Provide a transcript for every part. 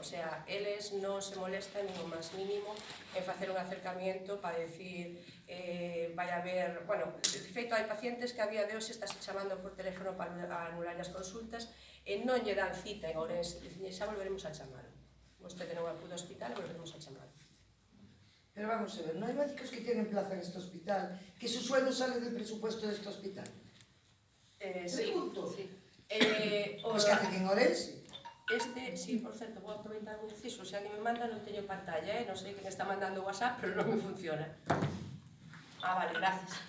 O sea, eles non se molestan nin o máis mínimo en facer un acercamiento para decir vai haber... Bueno, de feito, hai pacientes que a día de hoxe estás chamando por teléfono para anular as consultas e non lle dan cita en Ourense, dicen, xa volveremos a chamar. Vostede non acude ao hospital e volveremos a chamar. Pero vamos a ver, ¿no hay médicos que tienen plaza en este hospital, que su sueldo sale del presupuesto de este hospital? Sí. Pregunto. Pues que hacen en Ourense. Sí, por certo, vou aproveitar un inciso, xa que me manda non teño pantalla, non sei que me está mandando WhatsApp, pero non me funciona. Vale, gracias.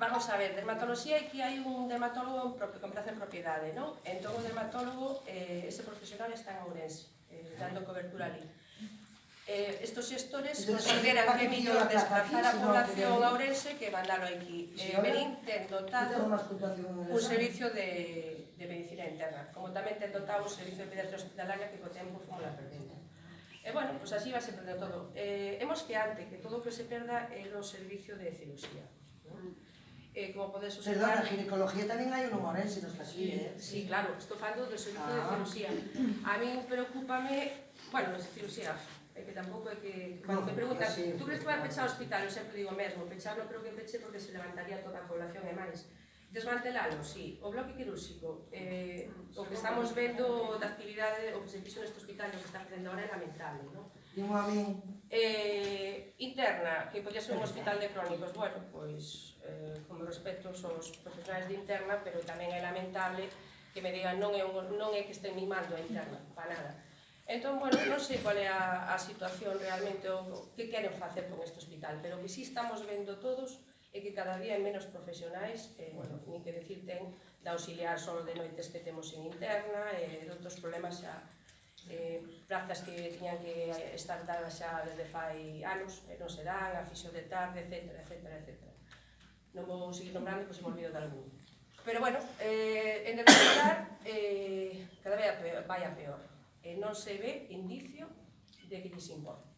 Vamos a ver, dermatología, aquí hai un dermatólogo con praza en propiedade, non? Entón o dermatólogo, ese profesional está en Ourense, dando cobertura ali. Estos xestores consideran que é mellor desplazar a población a Ourense que mandalo aquí. Verín ten dotado un servicio de medicina interna, como tamén ten dotado un servicio de pediatría hospitalaria que co tempo fomos la perdendo. E, bueno, pois así vai se perdendo todo. Hemos que antes, que todo o que se perda é o servicio de cirugía. Como podes Perdona, observar... ginecología tamén hai un Ourense, non está así, Sí, claro, estou falando do servicio de cirugía. A mí preocúpame, bueno, de cirugía, é que tampouco é que... Cando me preguntan, tú crees que vai pechar o hospital? Eu sempre digo mesmo, pechar non creo que peche porque se levantaría toda a población e máis. Desmantelalo, sí. O bloque quirúrxico, o que estamos vendo da actividade, o que se fixo neste hospital, o que está facendo ahora é lamentable, non? Dimo a min. Interna, que podía ser un hospital de crónicos, bueno, pois, como respeto aos profesionais de interna, pero tamén é lamentable que me digan non é que estén mimando a interna, para nada. Entón, bueno, non sei qual é a situación realmente, o que queren facer con este hospital, pero o que sí estamos vendo todos é que cada día hai menos profesionais, bueno, ni que decir ten de auxiliar só de noites que temos en interna, e de outros problemas xa, plazas que tiñan que estar dadas xa desde fai anos, e non se dan, a fixo de tarde, etc. Non vou seguir nombrando, pois se me olvido de algún. Pero, bueno, en realidad, cada vez vai a peor. Non se ve indicio de que lles importa.